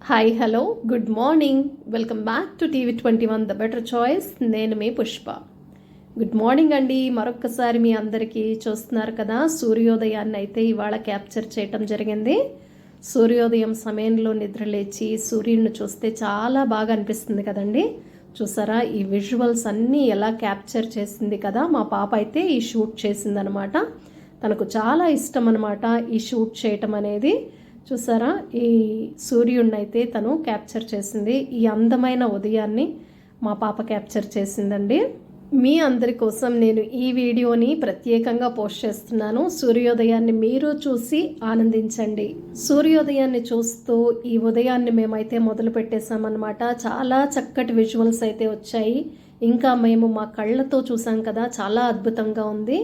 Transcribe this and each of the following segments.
Hi hello good morning welcome back to TV 21 the better choice. నేను మీ Pushpa. Good morning అండి. మరొక్కసారి మీ అందరికీ చూస్తున్నారు కదా, సూర్యోదయాన్ని అయితే ఇవాళ క్యాప్చర్ చేయటం జరిగింది. సూర్యోదయం సమయంలో నిద్రలేచి సూర్యుడిని చూస్తే చాలా బాగా అనిపిస్తుంది కదండి. చూసారా ఈ విజువల్స్ అన్నీ ఎలా క్యాప్చర్ చేసింది కదా. మా పాప అయితే ఈ షూట్ చేసిందనమాట. తనకు చాలా ఇష్టం అనమాట ఈ షూట్ చేయటం అనేది. చూసారా ఈ సూర్యుడిని అయితే తను క్యాప్చర్ చేసింది. ఈ అందమైన ఉదయాన్ని మా పాప క్యాప్చర్ చేసిందండి. మీ అందరి కోసం నేను ఈ వీడియోని ప్రత్యేకంగా పోస్ట్ చేస్తున్నాను. సూర్యోదయాన్ని మీరు చూసి ఆనందించండి. సూర్యోదయాన్ని చూస్తూ ఈ ఉదయాన్ని మేమైతే మొదలు పెట్టేశామన్నమాట. చాలా చక్కటి విజువల్స్ అయితే వచ్చాయి. ఇంకా మేము మా కళ్ళతో చూసాం కదా, చాలా అద్భుతంగా ఉంది.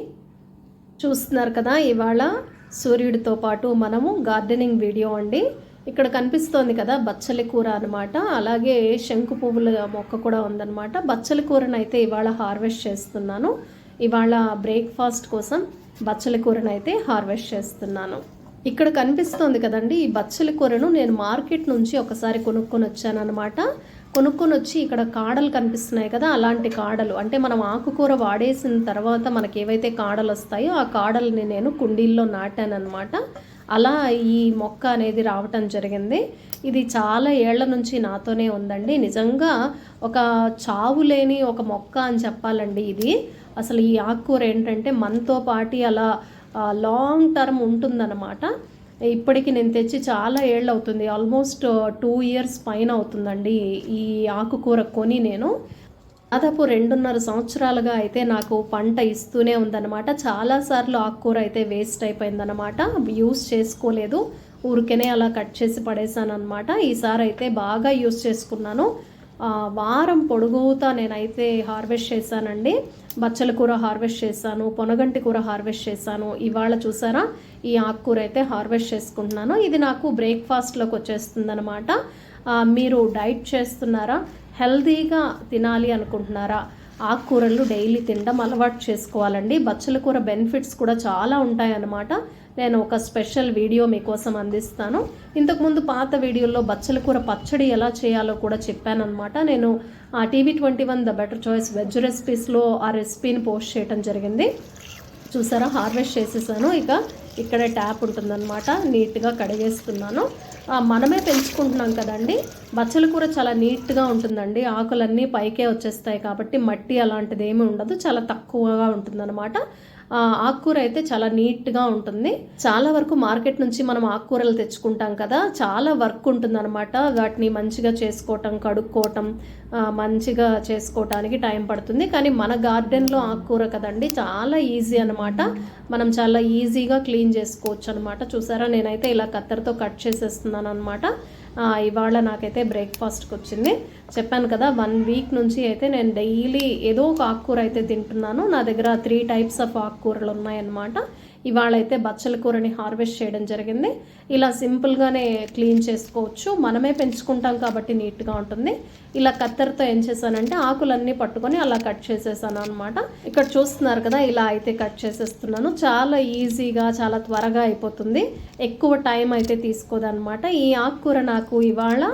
చూస్తున్నారు కదా, ఇవాళ సూర్యుడితో పాటు మనము గార్డెనింగ్ వీడియో అండి. ఇక్కడ కనిపిస్తోంది కదా బచ్చలి కూర అనమాట. అలాగే శంకు పువ్వుల మొక్క కూడా ఉందన్నమాట. బచ్చలి కూరను అయితే ఇవాళ హార్వెస్ట్ చేస్తున్నాను. ఇవాళ బ్రేక్ఫాస్ట్ కోసం బచ్చలి కూరను అయితే హార్వెస్ట్ చేస్తున్నాను. ఇక్కడ కనిపిస్తోంది కదండి, ఈ బచ్చలి కూరను నేను మార్కెట్ నుంచి ఒకసారి కొనుక్కొని వచ్చాను అనమాట. కొనుక్కొని వచ్చి ఇక్కడ కాడలు కనిపిస్తున్నాయి కదా, అలాంటి కాడలు అంటే మనం ఆకుకూర వాడేసిన తర్వాత మనకి ఏవైతే కాడలు వస్తాయో ఆ కాడల్ని నేను కుండీల్లో నాటాను అనమాట. అలా ఈ మొక్క అనేది రావటం జరిగింది. ఇది చాలా ఏళ్ల నుంచి నాతోనే ఉందండి. నిజంగా ఒక చావు లేని ఒక మొక్క అని చెప్పాలండి. ఇది అసలు ఈ ఆకుకూర ఏంటంటే మనతో పాటి అలా లాంగ్ టర్మ్ ఉంటుందన్నమాట. ఇప్పటికి నేను తెచ్చి చాలా ఏళ్ళు అవుతుంది, ఆల్మోస్ట్ 2 years పైన అవుతుందండి ఈ ఆకుకూర కొని. నేను దాదాపు 2.5 సంవత్సరాలుగా అయితే నాకు పంట ఇస్తూనే ఉందన్నమాట. చాలాసార్లు ఆకుకూర అయితే వేస్ట్ అయిపోయిందన్నమాట, యూస్ చేసుకోలేదు, ఊరికేనే అలా కట్ చేసి పడేసాను అనమాట. ఈసారి అయితే బాగా యూస్ చేసుకున్నాను. వారం పొడుగుతా నేనైతే హార్వెస్ట్ చేశానండి. బచ్చల కూర హార్వెస్ట్ చేశాను, పొనగంటి కూర హార్వెస్ట్ చేశాను. ఇవాళ చూసారా ఈ ఆకుకూర అయితే హార్వెస్ట్ చేసుకుంటున్నాను. ఇది నాకు బ్రేక్ఫాస్ట్లోకి వచ్చేస్తుంది అనమాట. మీరు డైట్ చేస్తున్నారా, హెల్తీగా తినాలి అనుకుంటున్నారా, ఆకుకూరలు డైలీ తినడం అలవాటు చేసుకోవాలండి. బచ్చల కూర బెనిఫిట్స్ కూడా చాలా ఉంటాయన్నమాట. నేను ఒక స్పెషల్ వీడియో మీకోసం అందిస్తాను. ఇంతకుముందు పాత వీడియోలో బచ్చల కూర పచ్చడి ఎలా చేయాలో కూడా చెప్పానమాట. నేను TV 21 the better choice veg రెసిపీస్లో ఆ రెసిపీని పోస్ట్ చేయడం జరిగింది. చూసారా హార్వెస్ట్ చేసేసాను. ఇక ఇక్కడే ట్యాప్ ఉంటుందన్నమాట, నీట్గా కడిగేస్తున్నాను. మనమే పెంచుకుంటున్నాం కదండి, బచ్చల కూర చాలా నీట్గా ఉంటుందండి. ఆకులన్నీ పైకే వచ్చేస్తాయి కాబట్టి మట్టి అలాంటిది ఏమీ ఉండదు, చాలా తక్కువగా ఉంటుందన్నమాట. ఆకుకూర అయితే చాలా నీట్గా ఉంటుంది. చాలా వరకు మార్కెట్ నుంచి మనం ఆకుకూరలు తెచ్చుకుంటాం కదా, చాలా వర్క్ ఉంటుందన్నమాట. వాటిని మంచిగా చేసుకోవటం, కడుక్కోవటం, మంచిగా చేసుకోవటానికి టైం పడుతుంది. కానీ మన గార్డెన్లో ఆకుకూర కదండి, చాలా ఈజీ అనమాట. మనం చాలా ఈజీగా క్లీన్ చేసుకోవచ్చు అనమాట. చూసారా నేనైతే ఇలా కత్తెరతో కట్ చేసేస్తున్నాను అనమాట. ఇవాళ నాకైతే బ్రేక్ఫాస్ట్కి వచ్చింది. చెప్పాను కదా 1 week నుంచి అయితే నేను డైలీ ఏదో ఒక ఆకుకూర అయితే తింటున్నాను. నా దగ్గర 3 types ఆఫ్ ఆకుకూరలు ఉన్నాయన్నమాట. ఇవాళ అయితే బచ్చల కూరని హార్వెస్ట్ చేయడం జరిగింది. ఇలా సింపుల్గానే క్లీన్ చేసుకోవచ్చు, మనమే పెంచుకుంటాం కాబట్టి నీట్గా ఉంటుంది. ఇలా కత్తెరతో ఏం చేశానంటే ఆకులన్నీ పట్టుకొని అలా కట్ చేసేసాను అనమాట. ఇక్కడ చూస్తున్నారు కదా, ఇలా అయితే కట్ చేసేస్తున్నాను. చాలా ఈజీగా చాలా త్వరగా అయిపోతుంది, ఎక్కువ టైం అయితే తీసుకోదన్నమాట. ఈ ఆకుకూర నాకు ఇవాళ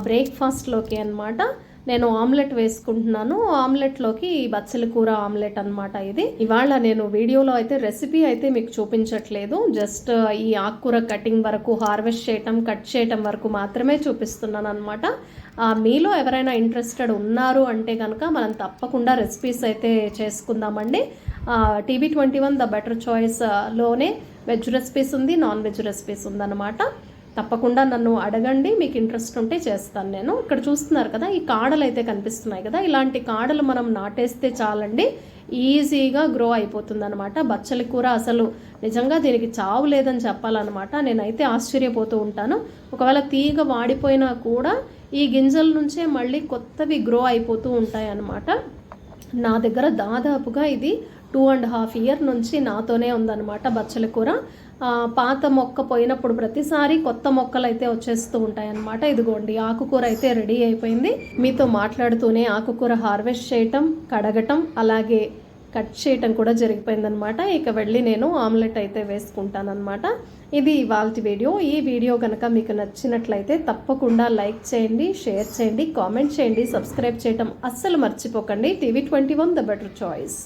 బ్రేక్ఫాస్ట్లోకి అనమాట. నేను ఆమ్లెట్ వేసుకుంటున్నాను. ఆమ్లెట్లోకి బచ్చల కూర ఆమ్లెట్ అనమాట ఇది. ఇవాళ నేను వీడియోలో అయితే రెసిపీ అయితే మీకు చూపించట్లేదు, జస్ట్ ఈ ఆకుకూర కటింగ్ వరకు, హార్వెస్ట్ చేయటం, కట్ చేయటం వరకు మాత్రమే చూపిస్తున్నాను అనమాట. మీలో ఎవరైనా ఇంట్రెస్టెడ్ ఉన్నారు అంటే కనుక మనం తప్పకుండా రెసిపీస్ అయితే చేసుకుందామండి. టీవీ 21 ద బెటర్ చాయిస్లోనే వెజ్ రెసిపీస్ ఉంది, నాన్ వెజ్ రెసిపీస్ ఉందన్నమాట. తప్పకుండా నన్ను అడగండి, మీకు ఇంట్రెస్ట్ ఉంటే చేస్తాను నేను. ఇక్కడ చూస్తున్నారు కదా, ఈ కాడలు అయితే కనిపిస్తున్నాయి కదా, ఇలాంటి కాడలు మనం నాటేస్తే చాలండి, ఈజీగా గ్రో అయిపోతుంది అనమాట. బచ్చలి కూర అసలు నిజంగా దీనికి చావు లేదని చెప్పాలన్నమాట. నేనైతే ఆశ్చర్యపోతూ ఉంటాను. ఒకవేళ తీగ వాడిపోయినా కూడా ఈ గింజల నుంచే మళ్ళీ కొత్తవి గ్రో అయిపోతూ ఉంటాయి అన్నమాట. నా దగ్గర దాదాపుగా ఇది 2.5 years నుంచి నాతోనే ఉందన్నమాట బచ్చల కూర. పాత మొక్క పోయినప్పుడు ప్రతిసారి కొత్త మొక్కలు అయితే వచ్చేస్తూ ఉంటాయన్నమాట. ఇదిగోండి ఆకుకూర అయితే రెడీ అయిపోయింది. మీతో మాట్లాడుతూనే ఆకుకూర హార్వెస్ట్ చేయటం, కడగటం, అలాగే కట్ చేయటం కూడా జరిగిపోయిందనమాట. ఇక వెళ్ళి నేను ఆమ్లెట్ అయితే వేసుకుంటానమాట. ఇది ఇవాల్టి వీడియో. ఈ వీడియో కనుక మీకు నచ్చినట్లయితే తప్పకుండా లైక్ చేయండి, షేర్ చేయండి, కామెంట్ చేయండి, సబ్స్క్రైబ్ చేయడం అస్సలు మర్చిపోకండి. TV 21 the better choice.